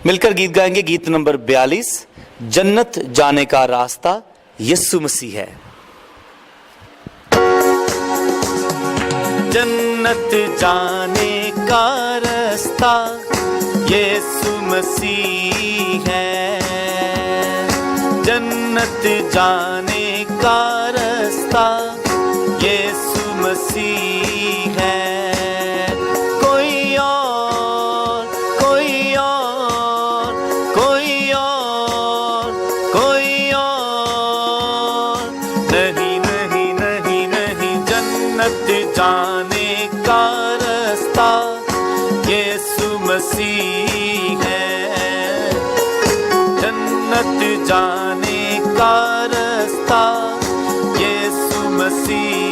मिलकर गीत गाएंगे गीत नंबर 42, जन्नत जाने का रास्ता यीशु मसीह है। जन्नत जाने का रास्ता यीशु मसीह है, जन्नत जाने का रास्ता यीशु मसीह है। जाने का रास्ता यीशु मसीह है, जन्नत जाने का रास्ता यीशु मसीह